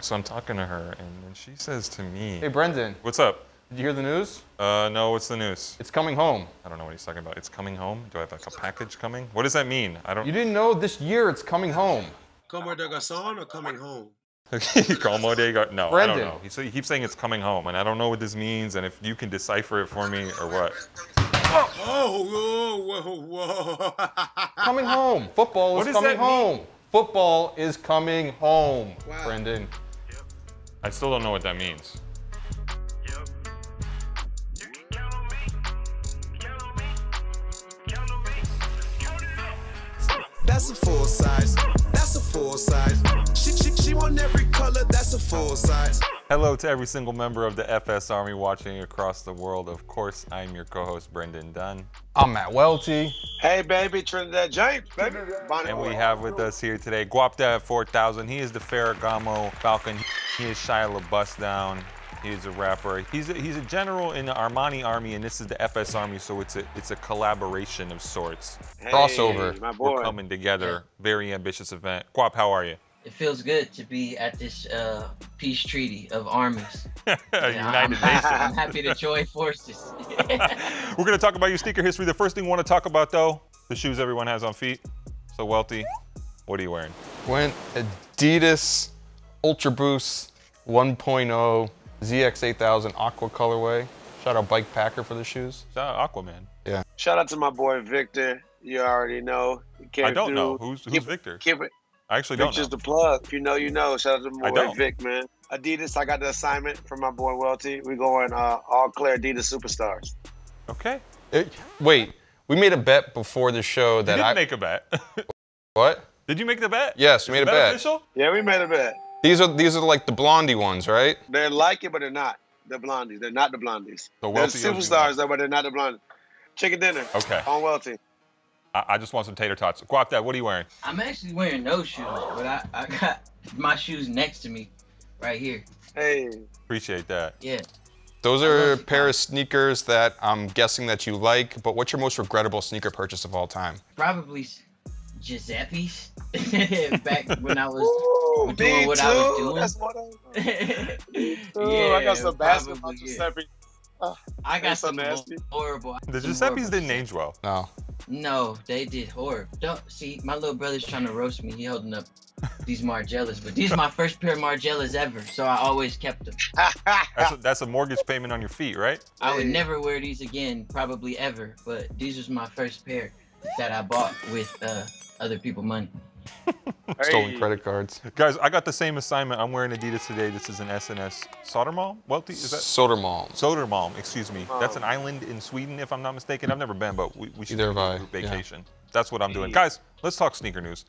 So I'm talking to her, and then she says to me, Hey, Brendan. What's up? Did you hear the news? No, what's the news? It's coming home. I don't know what he's talking about. It's coming home? Do I have like a package coming? What does that mean? I don't... You didn't know this year it's coming home. Como de garçon or coming home? Como de gar... No, Brendan. I don't know. He keeps saying it's coming home, and I don't know what this means, and if you can decipher it for me or what. Oh, whoa, whoa, whoa. Coming home. Football is coming home. Football is coming home, Wow. Brendan. I still don't know what that means. That's a full size. That's a full size. She want every color. That's a full size. Hello to every single member of the FS Army watching across the world. Of course, I'm your co-host, Brendan Dunne. I'm at Welty. Hey, baby, Trinidad James, baby. And we have with us here today, Guapdad 4000. He is the Ferragamo Falcon. He is Shia LaBeouf down. He is a rapper. He's a general in the Armani Army, and this is the FS Army, so it's a collaboration of sorts. Hey, Crossover. my boy. We're coming together. Very ambitious event. Guap, how are you? It feels good to be at this peace treaty of armies. United Nations. I'm happy to join forces. We're going to talk about your sneaker history. The first thing we want to talk about, though, the shoes everyone has on feet. So, Welty, what are you wearing? Went Adidas Ultra Boost 1.0 ZX8000 Aqua colorway. Shout out Bike Packer for the shoes. Shout out Aquaman. Yeah. Shout out to my boy Victor. You already know. He came I don't through. know. Who's Victor? Keep it. I actually don't Victor's know. the plug. If you know, you know. Shout out to my I boy don't. Vic, man. Adidas, I got the assignment from my boy Welty. We going all clear Adidas superstars. Okay. Wait, we made a bet before the show You that didn't make a bet. What? Did you make the bet? Yes, we made a bet. Official? Yeah, we made a bet. These are like the blondie ones, right? They're like it, but they're not. They're blondies. They're not the blondies. So They're Welty owes you superstars, though, but they're not the blondies. Chicken dinner. Okay. On Welty. I just want some tater tots. Guapdad, what are you wearing? I'm actually wearing no shoes, but I got my shoes next to me right here. Hey. Appreciate that. Yeah. Those I are a love pair of sneakers that I'm guessing that you like, but what's your most regrettable sneaker purchase of all time? Probably Giuseppe's. Back when I was Ooh, doing what I was doing. That's what I Yeah, I got some basketball probably, Giuseppe. I got so some nasty. horrible. The some Giuseppe's horrible didn't shit. age well. No. No, they did horrible. Don't see, my little brother's trying to roast me. He holding up these Margielas, but these are my first pair of Margielas ever, so I always kept them. That's a mortgage payment on your feet, right? I would never wear these again, probably ever, but these was my first pair that I bought with other people's money. Stolen credit cards. Guys, I got the same assignment. I'm wearing Adidas today. This is an SNS Sodermalm? Welty, is that? Sodermalm. Sodermalm, excuse me. That's an island in Sweden, if I'm not mistaken. I've never been, but we should Either do have a I, group vacation. That's what I'm doing. Guys, let's talk sneaker news.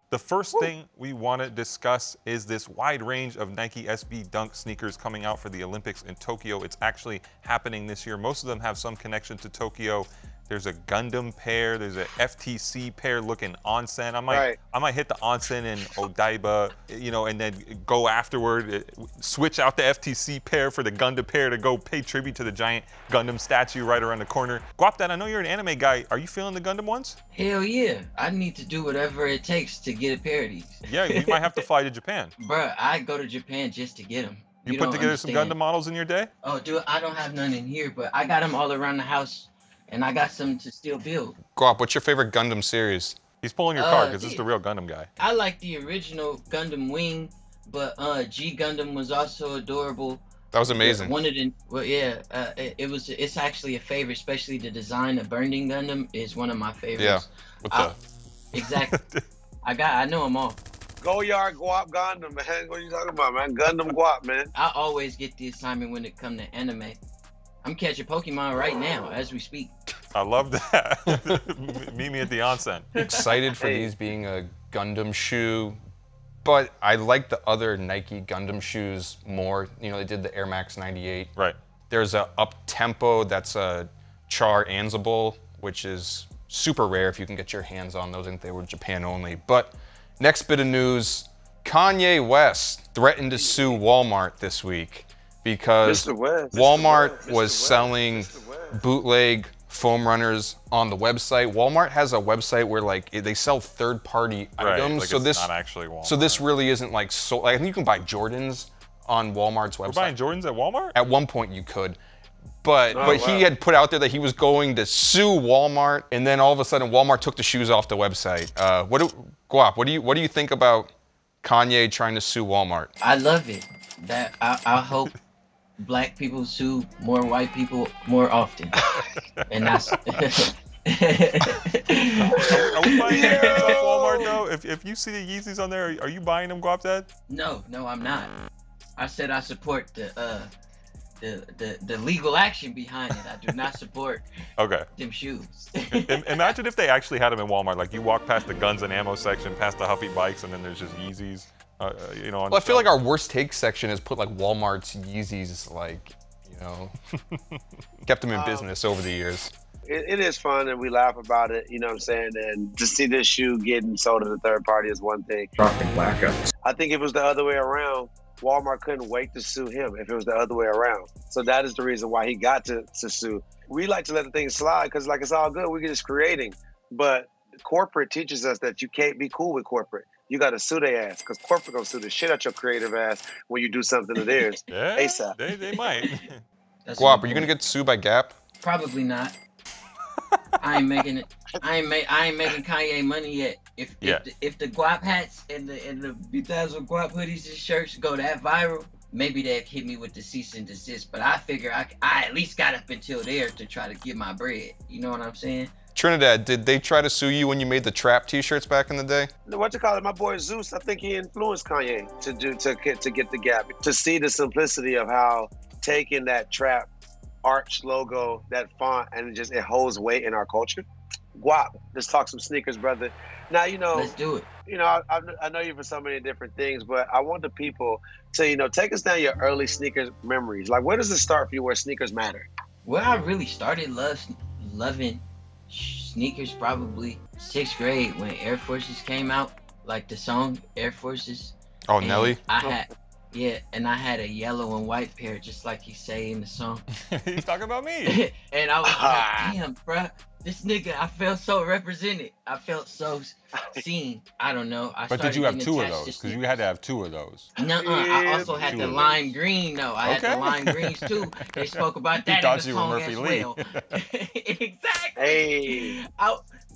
The first thing we want to discuss is this wide range of Nike SB Dunk sneakers coming out for the Olympics in Tokyo. It's actually happening this year. Most of them have some connection to Tokyo. There's a Gundam pair. There's a FTC pair looking onsen. I might hit the onsen in Odaiba, you know, and then go afterward, switch out the FTC pair for the Gundam pair to go pay tribute to the giant Gundam statue right around the corner. Guapdad, I know you're an anime guy. Are you feeling the Gundam ones? Hell yeah, I need to do whatever it takes to get a pair of these. Yeah, you might have to fly to Japan. Bruh, I go to Japan just to get them. You put together some Gundam models in your day? Oh, dude, I don't have none in here, but I got them all around the house. And I got some to still build. Guap, what's your favorite Gundam series? He's pulling your card because this is the real Gundam guy. I like the original Gundam Wing, but G Gundam was also adorable. That was amazing. One of the, well, yeah, it's actually a favorite, especially the design of Brendan Gundam is one of my favorites. Yeah, with the... Exactly. I know them all. Go yard Guap Gundam, man. What are you talking about, man? Gundam Guap, man. I always get the assignment when it comes to anime. I'm catching Pokemon right now as we speak. I love that. Meet me at the onsen. Excited for these being a Gundam shoe, but I like the other Nike Gundam shoes more. You know, they did the Air Max 98. Right. There's a up-tempo that's a Char Ansible, which is super rare if you can get your hands on those. I think they were Japan only. But next bit of news, Kanye West threatened to sue Walmart this week because Walmart was selling bootleg foam runners on the website. Walmart has a website where like they sell third-party items. Like so it's not actually Walmart. So this really isn't like I think you can buy Jordans on Walmart's website. We're buying Jordans at Walmart? At one point you could. But wow. he had put out there that he was going to sue Walmart, and then all of a sudden Walmart took the shoes off the website. Guap, what do you think about Kanye trying to sue Walmart? I love it. That I hope black people sue more white people more often, and that's. Are we buying Yeezys off Walmart though? If you see the Yeezys on there, are you buying them, Guapdad? No, I'm not. I said I support the legal action behind it. I do not support them shoes. Imagine if they actually had them in Walmart. Like you walk past the guns and ammo section, past the Huffy bikes, and then there's just Yeezys. Well, I feel like our worst take section has put like Walmart's Yeezys, like, kept them in business over the years. It is fun and we laugh about it, you know what I'm saying? And to see this shoe getting sold to a third party is one thing. I think if it was the other way around, Walmart couldn't wait to sue him if it was the other way around. So that is the reason why he got to sue. We like to let the things slide because like it's all good, we're just creating. But corporate teaches us that you can't be cool with corporate. You got to sue their ass because corporate gonna sue the shit out your creative ass when you do something to theirs. Yeah, ASAP. They might. Guap, are you gonna get sued by Gap? Probably not. I ain't making it. I ain't making Kanye money yet. If the Guap hats and the bedazzled Guap hoodies and shirts go that viral, maybe they'll hit me with the cease and desist. But I figure I at least got up until there to try to get my bread. You know what I'm saying? Trinidad, did they try to sue you when you made the Trap T-shirts back in the day? What you call it? My boy Zeus, I think he influenced Kanye to get the Gap, to see the simplicity of how taking that Trap arch logo, that font, and it holds weight in our culture. Guap, let's talk some sneakers, brother. Now, let's do it. I know you for so many different things, but I want the people to, take us down your early sneakers memories. Like, where does it start for you where sneakers matter? Well, I really started loving sneakers probably 6th grade when Air Forces came out, like the song Air Forces. Oh, and Nelly? And I had a yellow and white pair, just like he say in the song. He's talking about me. And I was like, damn, bruh, this nigga, I felt so represented. I felt so seen. I don't know. But did you have 2 of those? Because you had to have 2 of those. I also had the lime green, though. I had the lime greens, too. They spoke about that in the song as well. Exactly. Hey.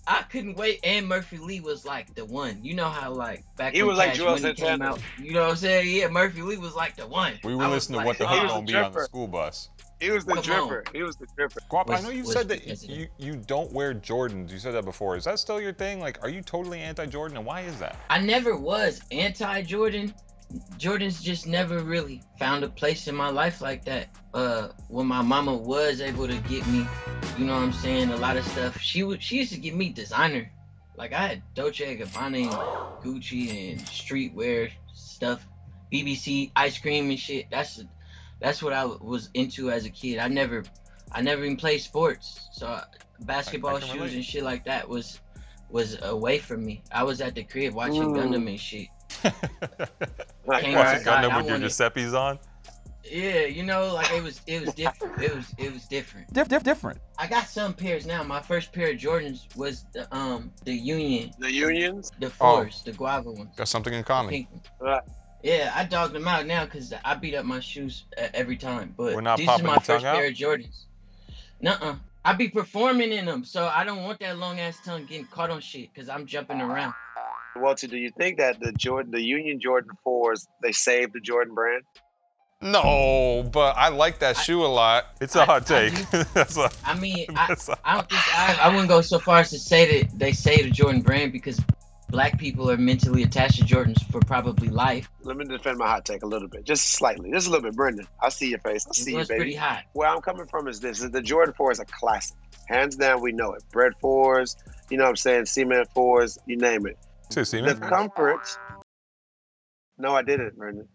I couldn't wait, and Murphy Lee was like the one. You know how like back he when was like Cash Joel Money came Santana. out. You know what I'm saying? Yeah, Murphy Lee was like the one. We were listening to What the Hook Don't Be on the school bus. He was the dripper. He was the dripper. Guap, I know you said that you don't wear Jordans. You said that before. Is that still your thing? Like, are you totally anti-Jordan, and why is that? I never was anti-Jordan. Jordans just never really found a place in my life like that. When my mama was able to get me, you know what I'm saying, a lot of stuff. She used to give me designer. Like I had Dolce & Gabbana and Gucci and streetwear stuff, BBC ice cream and shit. That's what I was into as a kid. I never even played sports, so basketball shoes and shit like that was away from me. I was at the crib watching Gundam and shit. Watching Gundam with your Giuseppe's on. Yeah, like it was different. It was different. Different. I got some pairs now. My first pair of Jordans was the Union. The Unions? The 4s, the guava ones. Got something in common. Yeah, I dogged them out now because I beat up my shoes every time. But we're not these are my first pair of Jordans. Nuh-uh. I be performing in them, so I don't want that long ass tongue getting caught on shit because I'm jumping around. Welty, do you think that the Union Jordan 4s, they saved the Jordan brand? No, but I like that shoe a lot. It's a hot take. I wouldn't go so far as to say that they saved the Jordan brand because Black people are mentally attached to Jordans for probably life. Let me defend my hot take a little bit, just slightly, just a little bit. Brendan, I see your face. I see you, baby. It's pretty hot. Where I'm coming from is this: the Jordan 4 is a classic, hands down. We know it. Bread 4s, you know what I'm saying? Cement 4s, you name it. The comfort. No, I didn't, Brendan.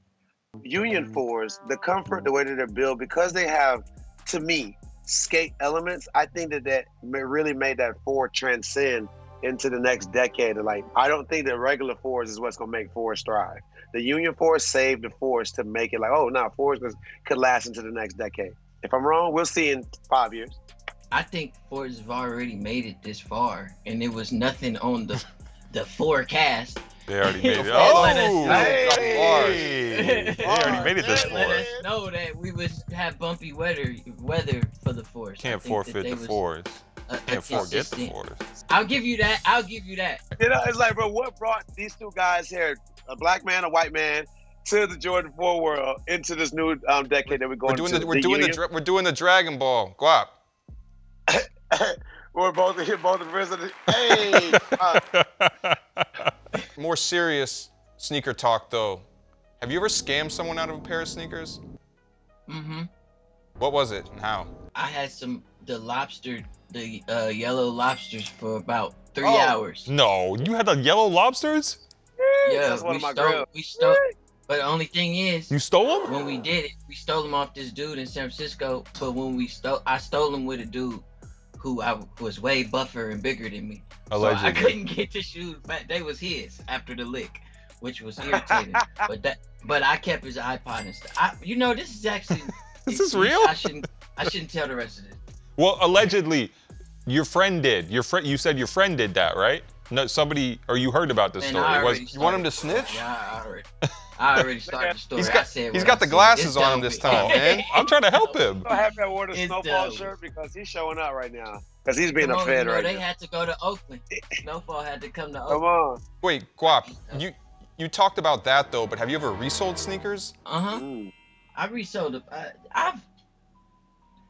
Union 4s, the comfort, the way that they're built, because they have, to me, skate elements. I think that really made that 4 transcend into the next decade. Like, I don't think that regular 4s is what's gonna make 4s thrive. The Union 4s saved the 4s to make it like, 4s could last into the next decade. If I'm wrong, we'll see in 5 years. I think Fords have already made it this far, and there was nothing on the forecast. They already made it. They Oh, they already made it this far. Let us know that we would have bumpy weather for the Fords. Can't forfeit the Fords. Can't forget the Fords. I'll give you that. I'll give you that. You know, it's like, bro, what brought these two guys here, a black man, a white man, to the Jordan 4 world into this new decade that we're going to? We're doing the Dragon Ball. Guap. We're both the president. Hey. More serious sneaker talk though. Have you ever scammed someone out of a pair of sneakers? Mm-hmm. What was it and how? I had the yellow lobsters for about 3 hours. No, you had the yellow lobsters? Yeah, that's one of my we stole. But the only thing is, you stole them? When we did it, we stole them off this dude in San Francisco. But when I stole them with a dude who was way buffer and bigger than me. Allegedly. So I couldn't get the shoes back. They was his after the lick, which was irritating. but I kept his iPod and stuff. You know, this is actually. Is this real? I shouldn't tell the rest of this. Well, allegedly, your friend did. You said your friend did that, right? No, somebody, or you heard about this story. You want him to snitch? Yeah, I already started the story. He's got the glasses on him this time, man. I'm trying to help him. I have that wore the Snowfall shirt because he's showing up right now. Because he's being a fed right now. They had to go to Oakland. Snowfall had to come to Oakland. Come on. Wait, Guap, you talked about that though, but have you ever resold sneakers? I resold it. I've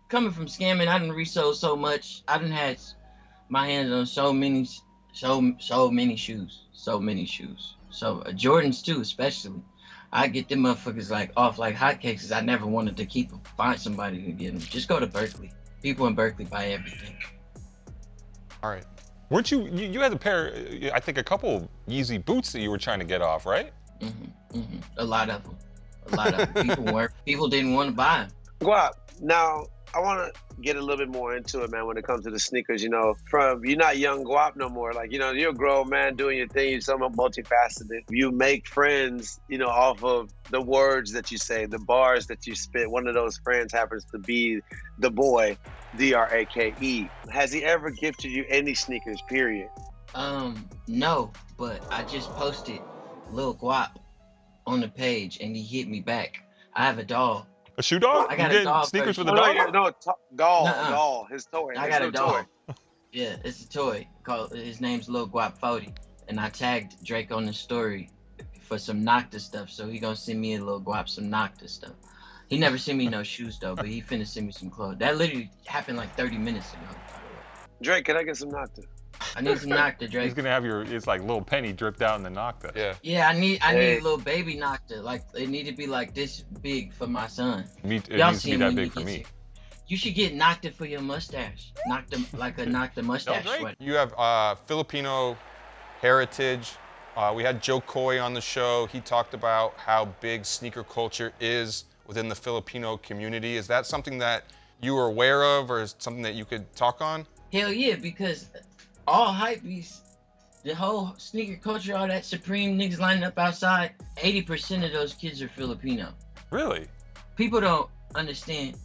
coming from scamming. I didn't resold so much. I didn't had my hands on so many shoes. So Jordans too, especially. I get them motherfuckers like off like hotcakes. I never wanted to keep them. Find somebody to get them. Just go to Berkeley. People in Berkeley buy everything. All right. Weren't you had a pair, I think a couple Yeezy boots that you were trying to get off, right? A lot of them. People didn't want to buy them. Guap, now I want to get a little bit more into it, man, when it comes to the sneakers. You know, you're not young Guap no more. Like, you know, you're a grown man doing your thing. You're so multifaceted. You make friends, you know, off of the words that you say, the bars that you spit. One of those friends happens to be the boy, D-R-A-K-E. Has he ever gifted you any sneakers, period? No, but I just posted Lil Guap on the page and he hit me back. I have a dog. A shoe dog? I got a dog. Sneakers with a dog? No, doll. His toy. I got a dog. Yeah, it's a toy. His name's Lil Guap 40. And I tagged Drake on the story for some Nocta stuff. So he gonna send me a Lil Guap some Nocta stuff. He never sent me no shoes though, but he finna send me some clothes. That literally happened like 30 minutes ago. Drake, can I get some Nocta? I need some Nocta, Drake. He's gonna have it's like little penny dripped out in the Nocta. Yeah. Yeah, I need a little baby Nocta. Like it need to be like this big for my son. It needs to be that big for me. You should get Nocta for your mustache. Nocta, like a Nocta mustache sweater. You have Filipino heritage. We had Joe Coy on the show. He talked about how big sneaker culture is within the Filipino community. Is that something that you were aware of, or is something that you could talk on? Hell yeah, because all hypebeasts, the whole sneaker culture, all that Supreme niggas lining up outside, 80% of those kids are Filipino. Really? People don't understand,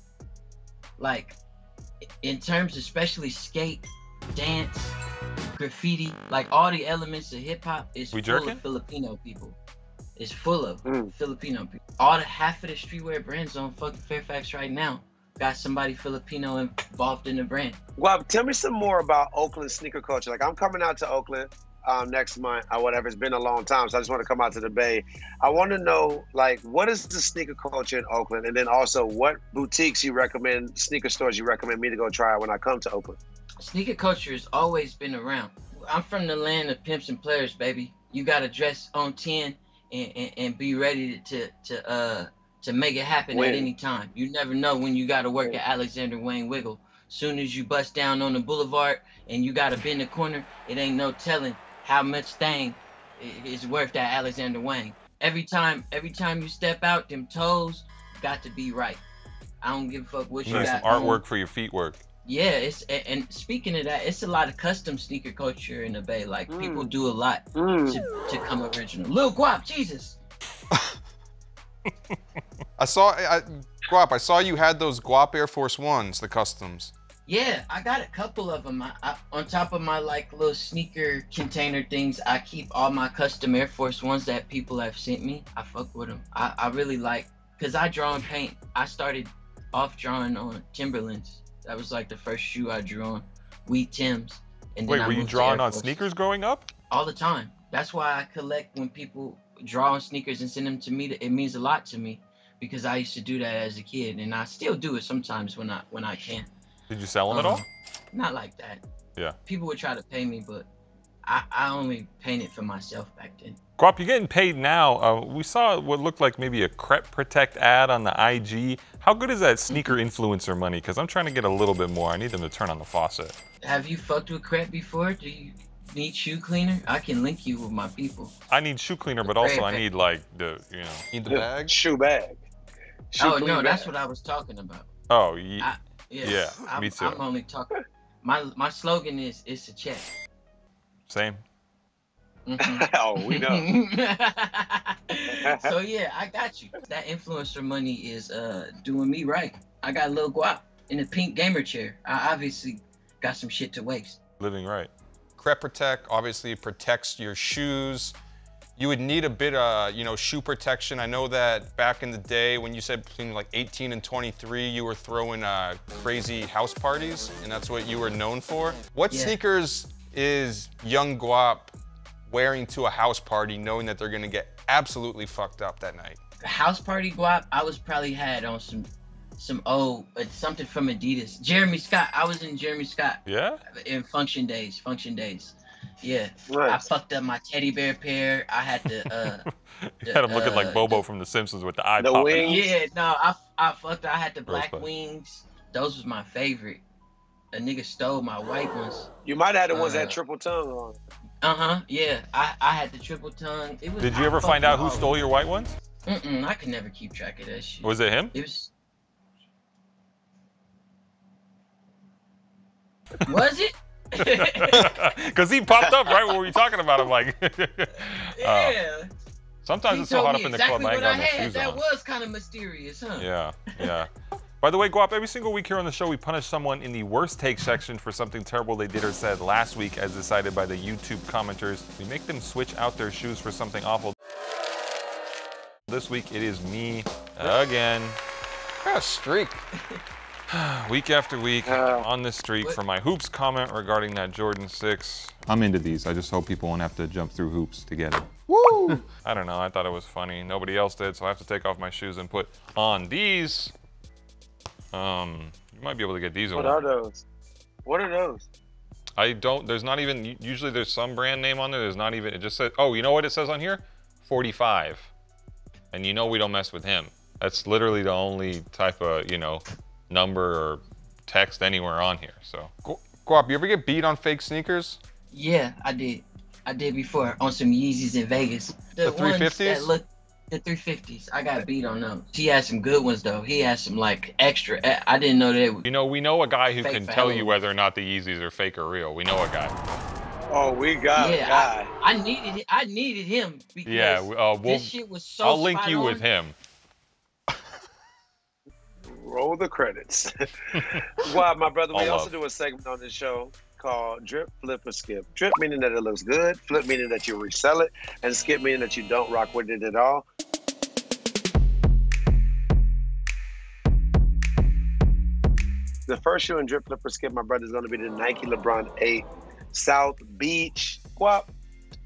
like, in terms especially skate, dance, graffiti, like all the elements of hip hop is full of Filipino people. It's full of Filipino people. Half of the streetwear brands on fucking Fairfax right now got somebody Filipino involved in the brand. Well, tell me some more about Oakland sneaker culture. Like, I'm coming out to Oakland next month or whatever. It's been a long time, so I just want to come out to the Bay. I want to know, like, what is the sneaker culture in Oakland? And then also, what boutiques you recommend, sneaker stores you recommend me to go try when I come to Oakland? Sneaker culture has always been around. I'm from the land of pimps and players, baby. You got to dress on 10 and be ready to make it happen at any time. You never know when you got to work at Alexander Wang Wiggle. Soon as you bust down on the boulevard and you got to bend the corner, it ain't no telling how much thing is worth at Alexander Wang. Every time you step out, them toes got to be right. I don't give a fuck what you got. Some artwork for your feet work. Yeah, and speaking of that, it's a lot of custom sneaker culture in the Bay. Like people do a lot to come original. Lil Guap, Jesus. Guap, I saw you had those Guap Air Force Ones, the customs. Yeah, I got a couple of them. On top of my like little sneaker container things, I keep all my custom Air Force Ones that people have sent me. I fuck with them. I really like, cause I draw and paint. I started off drawing on Timberlands. That was like the first shoe I drew on. Wheat Tims. And then Wait, were you drawing on sneakers growing up? All the time. That's why I collect when people draw on sneakers and send them to me. It means a lot to me because I used to do that as a kid, and I still do it sometimes when I can. Did you sell them at all? Not like that. Yeah. People would try to pay me, but I only painted for myself back then. Guap, you're getting paid now. We saw what looked like maybe a Crep Protect ad on the IG. How good is that sneaker influencer money? Because I'm trying to get a little bit more. I need them to turn on the faucet. Have you fucked with Crep before? Do you need shoe cleaner? I can link you with my people. I need shoe cleaner, but also I need like the, Need the bag? Shoe bag. Oh, no, that's what I was talking about. Oh, yeah, me too. I'm only talking. My slogan is, it's a check. Same. Oh, we know. So yeah, I got you. That influencer money is doing me right. I got a little guap in a pink gamer chair. I obviously got some shit to waste. Living right. Crep Protect obviously protects your shoes. You would need a bit of, shoe protection. I know that back in the day when you said between like 18 and 23, you were throwing crazy house parties, and that's what you were known for. What sneakers is young Guap wearing to a house party knowing that they're gonna get absolutely fucked up that night? A house party Guap, I was probably had on some old, something from Adidas. Jeremy Scott, I was in Jeremy Scott. Yeah? In function days. Yeah, Right. I fucked up my teddy bear pair. I had to. You had him looking like Bobo from The Simpsons with the eye the popping wings. out. Yeah, no, I fucked. I had the black Rosebud. wings. Those was my favorite. A nigga stole my white ones. You might have the ones that had triple tongue on. Yeah, I had the triple tongue. It was. Did you ever find out who stole your white ones? I could never keep track of that shit. Was it him? It was. Was it? Because he popped up right when we were talking about him, like. Yeah. Sometimes it's so hot up in the club, I ain't got no shoes That on. was kind of mysterious, huh? Yeah. By the way, Guap, every single week here on the show, we punish someone in the worst take section for something terrible they did or said last week, as decided by the YouTube commenters. We make them switch out their shoes for something awful. This week, it is me again. Got a streak. Week after week, on this streak for my hoops comment regarding that Jordan 6. I'm into these. I just hope people won't have to jump through hoops to get it. Woo! I don't know. I thought it was funny. Nobody else did, so I have to take off my shoes and put on these. You might be able to get these. What are those? What are those? I don't. There's not even. Usually there's some brand name on there. There's not even. It just says. Oh, you know what it says on here? 45. And you know we don't mess with him. That's literally the only type of number or text anywhere on here. So. Guap, you ever get beat on fake sneakers? Yeah, I did. I did before on some Yeezys in Vegas. The 350s? The 350s. I got beat on them. He had some good ones though. He had some like extra. I didn't know they were. We know a guy who can tell you Halloween. whether or not the Yeezys are fake or real. We know a guy. Oh, we got a guy. I needed him because this shit was so I'll link spot you on. with him. Roll the credits. Wow, my brother, we All also love. do a segment on this show called Drip, Flip, or Skip. Drip meaning that it looks good, flip meaning that you resell it, and skip meaning that you don't rock with it at all. The first shoe in Drip, Flip, or Skip, my brother, is going to be the Nike LeBron 8 South Beach. Guap,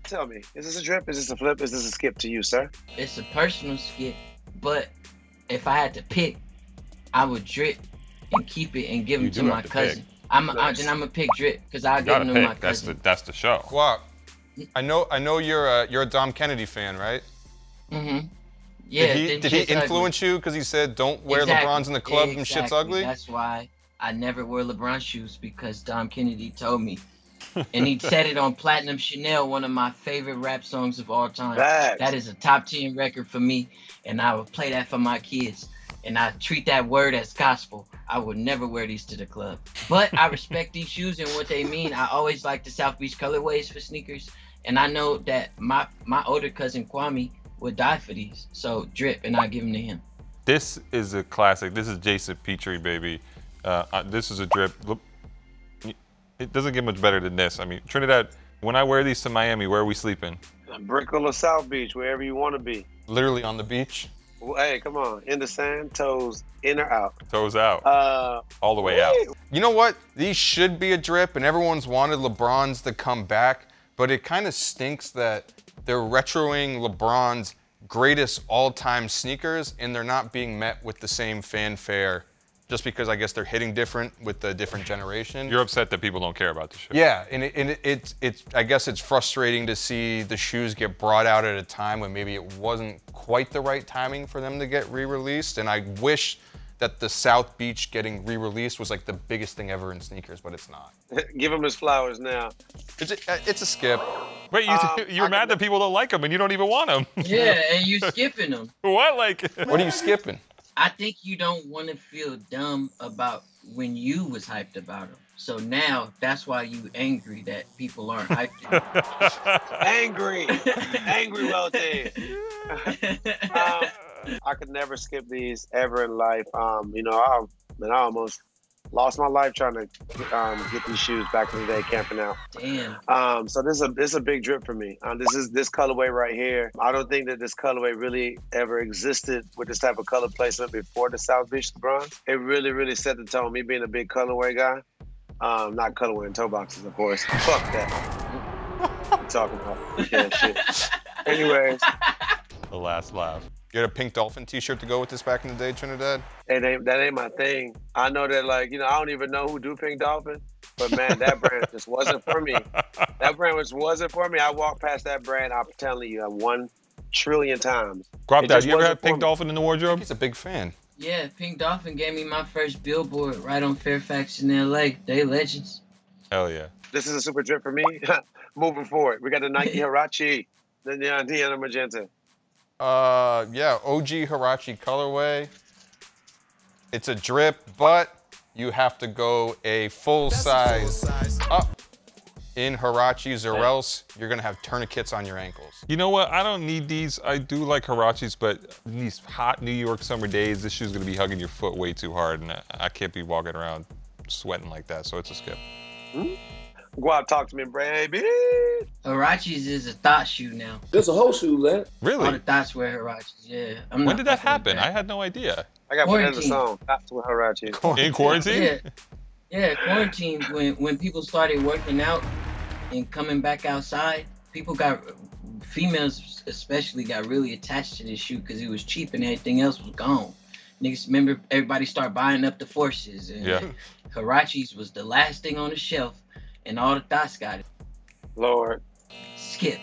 tell me, is this a drip? Is this a flip? Is this a skip to you, sir? It's a personal skip, but if I had to pick, I would drip and keep it and give them to my cousin. I'm gonna pick drip because I give them to my cousin. That's the show. Guap, I know you're a Dom Kennedy fan, right? Mm-hmm. Yeah. Did he influence you because he said don't wear LeBrons in the club and shit's ugly? That's why I never wear LeBron shoes because Dom Kennedy told me. And he said it on Platinum Chanel, one of my favorite rap songs of all time. That is a top 10 record for me, and I would play that for my kids. And I treat that word as gospel. I would never wear these to the club. But I respect these shoes and what they mean. I always like the South Beach colorways for sneakers. And I know that my older cousin Kwame would die for these. So drip, and I give them to him. This is a classic. This is Jason Petrie, baby. This is a drip. It doesn't get much better than this. I mean, Trinidad, when I wear these to Miami, where are we sleeping? Brickell or South Beach, wherever you want to be. Literally on the beach. Well, hey, come on. In the sand, toes in or out? Toes out. All the way out. You know what? These should be a drip, and everyone's wanted LeBron's to come back, but it kind of stinks that they're retroing LeBron's greatest all-time sneakers, and they're not being met with the same fanfare just because I guess they're hitting different with the different generation. You're upset that people don't care about the shoe. Yeah, and it's I guess it's frustrating to see the shoes get brought out at a time when maybe it wasn't quite the right timing for them to get re-released, and I wish that the South Beach getting re-released was like the biggest thing ever in sneakers, but it's not. Give him his flowers now. It's a skip. Wait, you're mad that people don't like them and you don't even want them. Yeah, and you skipping them. What? Like? What are you skipping? I think you don't want to feel dumb about when you was hyped about them. So now that's why you angry that people aren't hyped. Angry Welty. I could never skip these ever in life. You know, I almost lost my life trying to get these shoes back in the day, camping out. Damn. So this is a big drip for me. This colorway right here. I don't think that this colorway really ever existed with this type of color placement before the South Beach LeBron. It really, really set the tone. Me being a big colorway guy, not colorway in toe boxes, of course. Fuck that. What you talking about? Yeah, shit. Anyways. The last laugh. You had a pink dolphin t-shirt to go with this back in the day, Trinidad? That ain't my thing. I know that, like, you know, I don't even know who do pink dolphin, but man, that brand just wasn't for me. That brand wasn't for me. I walked past that brand, I'm telling you, 1 trillion times. Guapdad, you ever had pink dolphin in the wardrobe? He's a big fan. Yeah, Pink Dolphin gave me my first billboard right on Fairfax in LA. They legends. Hell yeah. This is a super drip for me. Moving forward, we got the Nike Huarache, the Deanna Magenta. Yeah, OG Huarache colorway. It's a drip, but you have to go a full size up in Huaraches, or else you're gonna have tourniquets on your ankles. You know what? I don't need these. I do like Huaraches, but in these hot New York summer days, this shoe's gonna be hugging your foot way too hard, and I can't be walking around sweating like that, so it's a skip. Guap, talk to me, baby. Huaraches is a thought shoe now. There's a whole shoe, man. Really? All the thoughts wear Huaraches, yeah. When did that happen? I had no idea. I got put in the song. That's what Huarache. In quarantine? Yeah, quarantine, when people started working out and coming back outside, females especially got really attached to this shoe because it was cheap and everything else was gone. Niggas, remember, everybody started buying up the Forces. And Huaraches was the last thing on the shelf, and all the thoughts got it. Lord. Skip.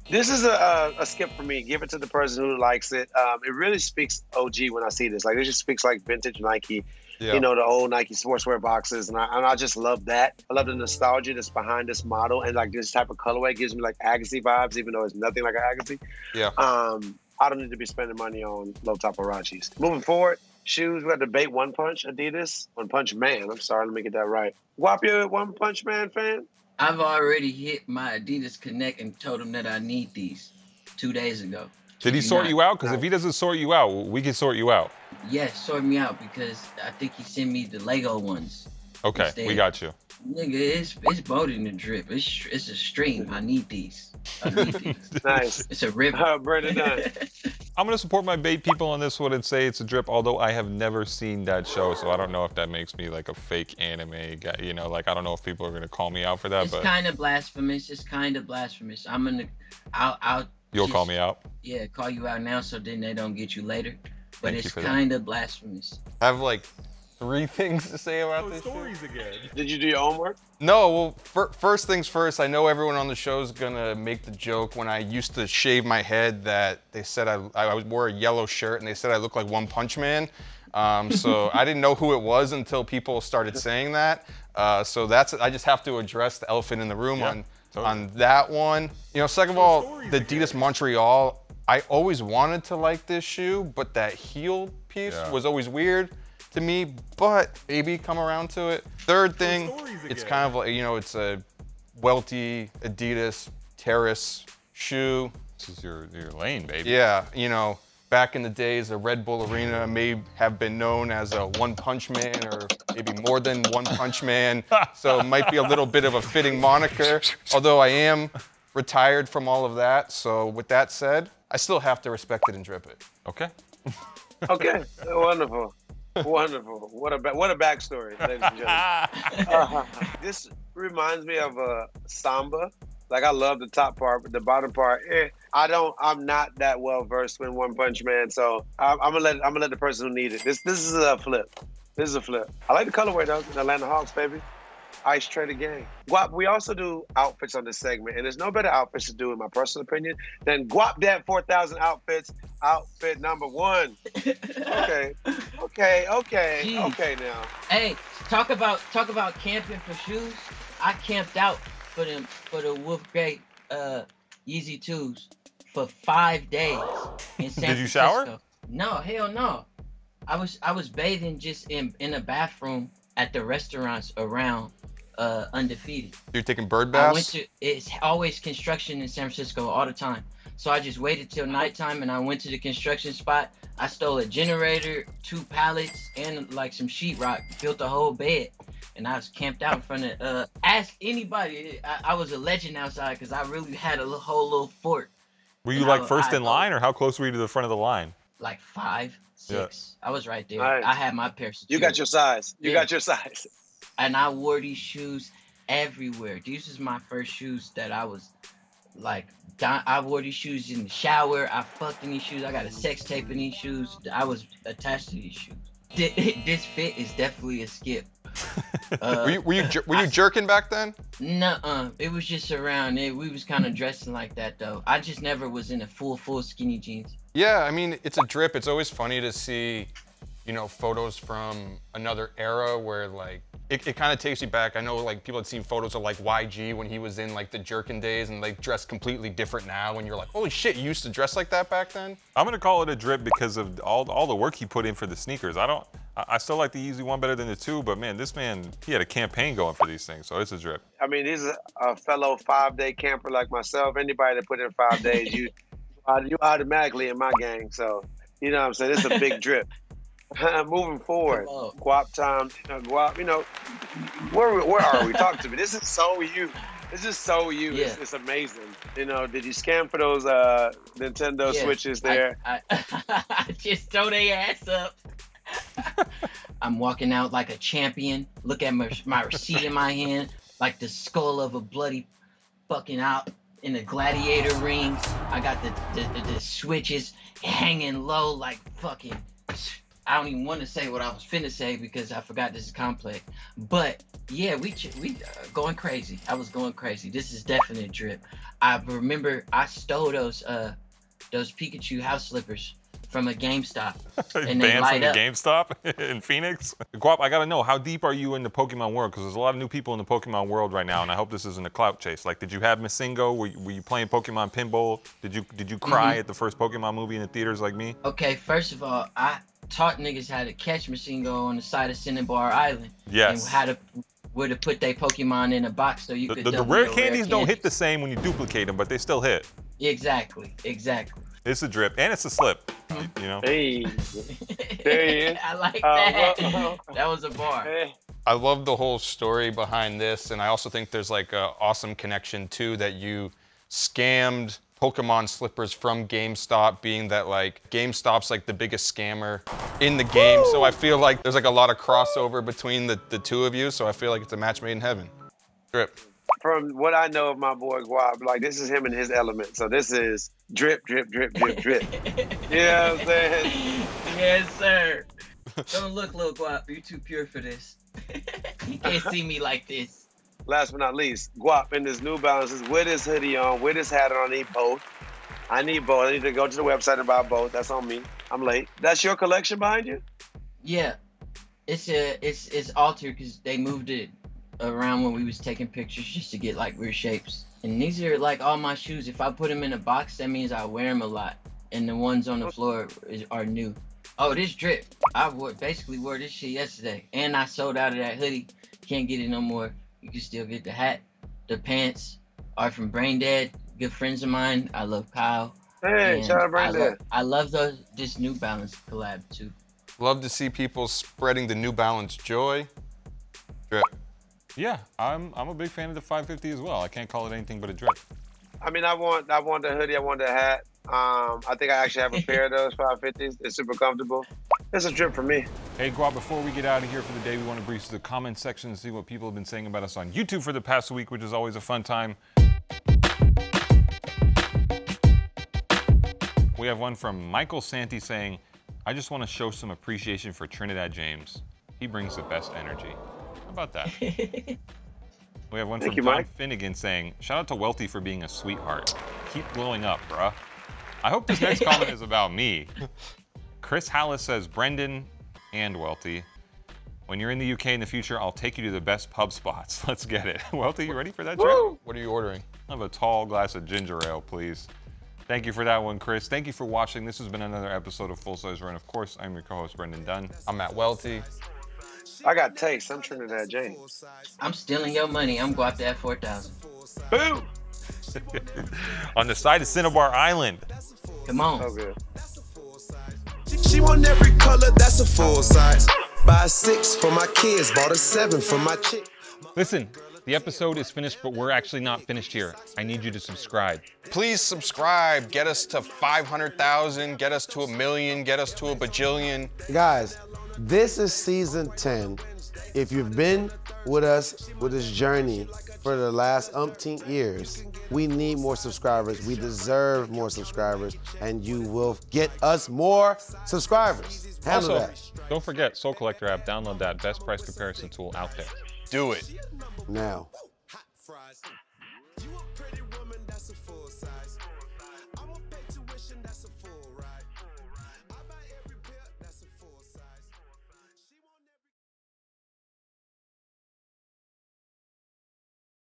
This is a skip for me. Give it to the person who likes it. It really speaks OG when I see this. Like, it just speaks like vintage Nike. Yeah. You know, the old Nike sportswear boxes. And I just love that. I love the nostalgia that's behind this model. And like this type of colorway gives me like Agassi vibes, even though it's nothing like an Agassi. Yeah. I don't need to be spending money on low top Huaraches. Moving forward, shoes, we got to debate One Punch Adidas. One Punch Man. I'm sorry, let me get that right. Guap, you a One Punch Man fan? I've already hit my Adidas Connect and told him that I need these 2 days ago. Did he sort you out? Because if he doesn't sort you out, we can sort you out. Yes, sort me out, because I think he sent me the Lego ones. Okay, instead. We got you. Nigga, it's boated in the drip. It's a stream. I need these. Nice. It's a river. Brendan Dunne. I'm going to support my bait people on this one and say it's a drip, although I have never seen that show, so I don't know if that makes me like a fake anime guy. You know, like I don't know if people are going to call me out for that. It's kind of blasphemous. It's kind of blasphemous. You'll call me out? Yeah, call you out now so then they don't get you later. But it's kind of blasphemous. I have like 3 things to say about this stories again. Did you do your homework? No, well, first things first, I know everyone on the show is gonna make the joke when I used to shave my head that they said I wore a yellow shirt and they said I looked like One Punch Man. So I didn't know who it was until people started saying that. So I just have to address the elephant in the room on that one. You know, second of all, the Adidas Montreal, I always wanted to like this shoe, but that heel piece was always weird to me, but maybe come around to it. Third thing, it's kind of like, you know, it's a Welty Adidas Terrace shoe. This is your lane, baby. Yeah, you know, back in the days, the Red Bull Arena may have been known as a One Punch Man or maybe more than One Punch Man. So it might be a little bit of a fitting moniker, although I am retired from all of that. So with that said, I still have to respect it and drip it. Okay. Okay, wonderful. Wonderful. What a backstory, ladies and gentlemen. This reminds me of a samba. Like, I love the top part, but the bottom part, I'm not that well versed in One Punch Man, so I'm gonna let the person who needs it. This is a flip. This is a flip. I like the colorway though. The Atlanta Hawks, baby. Ice Trader Gang. Guap, we also do outfits on this segment, and there's no better outfits to do, in my personal opinion, than Guapdad 4000 outfits. Outfit number 1. Okay now. Hey, talk about camping for shoes. I camped out for the Wolf Gray Yeezy 2s for 5 days in San Did you Francisco. shower? No, hell no. I was bathing just in a bathroom at the restaurants around Undefeated. You're taking bird baths? It's always construction in San Francisco all the time. So I just waited till nighttime and I went to the construction spot. I stole a generator, 2 pallets, and like some sheetrock, built a whole bed. And I was camped out in front of, ask anybody. I was a legend outside because I really had a whole little fort. Were you like first in line, or how close were you to the front of the line? Like 5, 6. Yeah. I was right there. Right. I had my pairs. You got your size. You got your size. And I wore these shoes everywhere. These was my first shoes that I was like, I wore these shoes in the shower. I fucked in these shoes. I got a sex tape in these shoes. I was attached to these shoes. This fit is definitely a skip. Were you jerking back then? Nuh-uh. It was just around it. We was kind of dressing like that though. I just never was in a full skinny jeans. Yeah, I mean, it's a drip. It's always funny to see, you know, photos from another era where like it kind of takes you back. I know like people had seen photos of like YG when he was in like the jerkin days and like dressed completely different now, and you're like, holy shit, you used to dress like that back then? I'm gonna call it a drip because of all the work he put in for the sneakers. I still like the Yeezy 1 better than the 2, but man, this man, he had a campaign going for these things, so it's a drip. I mean, he's a fellow 5-day camper like myself. Anybody that put in 5 days, you automatically in my gang. So, you know what I'm saying? It's a big drip. Moving forward, Guap time, Guap, where are we? Talk to me. This is so you. This is so you. Yeah. It's amazing. You know, did you scam for those Nintendo Switches there? I just throw their ass up. I'm walking out like a champion. Look at my receipt in my hand, like the skull of a bloody fucking out in a gladiator ring. I got the switches hanging low like fucking. I don't even want to say what I was finna say because I forgot this is complex. But yeah, we going crazy. I was going crazy. This is definitely a drip. I remember I stole those Pikachu house slippers from a GameStop. And they banned light from the up. GameStop in Phoenix? Guap, I gotta know, how deep are you in the Pokemon world? Because there's a lot of new people in the Pokemon world right now, and I hope this isn't a clout chase. Like, did you have Masingo? Were you playing Pokemon Pinball? Did you cry at the first Pokemon movie in the theaters like me? Okay, first of all, I taught niggas how to catch Masingo on the side of Cinnabar Island. Yes. And where to put their Pokemon in a box so you could The rare candies don't hit the same when you duplicate them, but they still hit. Exactly. It's a drip, and it's a slip, you know? Hey, there he is. I like that. That was a bar. Hey. I love the whole story behind this, and I also think there's like an awesome connection too that you scammed Pokemon slippers from GameStop, being that like GameStop's like the biggest scammer in the game. So I feel like there's like a lot of crossover between the two of you. So I feel like it's a match made in heaven. Drip. From what I know of my boy Guap, like this is him in his element. So this is drip, drip, drip, drip, drip. You know what I'm saying? Yes, sir. Don't look, little Guap. You're too pure for this. You can't see me like this. Last but not least, Guap in his New Balances with his hoodie on, with his hat on. I need both. I need to go to the website and buy both. That's on me. I'm late. That's your collection behind you? Yeah. It's altered because they moved it around when we was taking pictures just to get like weird shapes. And these are like all my shoes. If I put them in a box, that means I wear them a lot. And the ones on the floor are new. Oh, this drip. I basically wore this shit yesterday. And I sold out of that hoodie. Can't get it no more. You can still get the hat. The pants are from Brain Dead, good friends of mine. I love Kyle. Hey, And shout out Brendan. I love this New Balance collab too. Love to see people spreading the New Balance joy. Drip. Yeah, I'm a big fan of the 550 as well. I can't call it anything but a drip. I mean, I want the hoodie, I want the hat. I think I actually have a pair of those 550s. They're super comfortable. It's a drip for me. Hey, Guap, before we get out of here for the day, we want to breeze to the comment section and see what people have been saying about us on YouTube for the past week, which is always a fun time. We have one from Michael Santi saying, I just want to show some appreciation for Trinidad James. He brings the best energy. How about that? We have one from John Finnegan saying, shout out to Welty for being a sweetheart. Keep glowing up, bruh. I hope this next comment is about me. Chris Hallis says, Brendan and Welty, when you're in the UK in the future, I'll take you to the best pub spots. Let's get it. Welty, you ready for that trip? What are you ordering? I'll have a tall glass of ginger ale, please. Thank you for that one, Chris. Thank you for watching. This has been another episode of Full Size Run. Of course, I'm your co-host, Brendan Dunne. I'm Matt Welty. I got taste. I'm Trinidad James. I'm stealing your money. I'm Guapdad 4000. Boom! On the side of Cinnabar Island. Come on. So good. She want every color, that's a full size. Buy a 6 for my kids, bought a 7 for my chick. Listen, the episode is finished, but we're actually not finished here. I need you to subscribe. Please subscribe. Get us to 500,000, get us to 1 million, get us to a bajillion. Guys, this is season 10. If you've been with us with this journey for the last umpteen years, we need more subscribers. We deserve more subscribers, and you will get us more subscribers. Handle Also, that. don't forget, Soul Collector app, download that best price comparison tool out there. Do it. Now.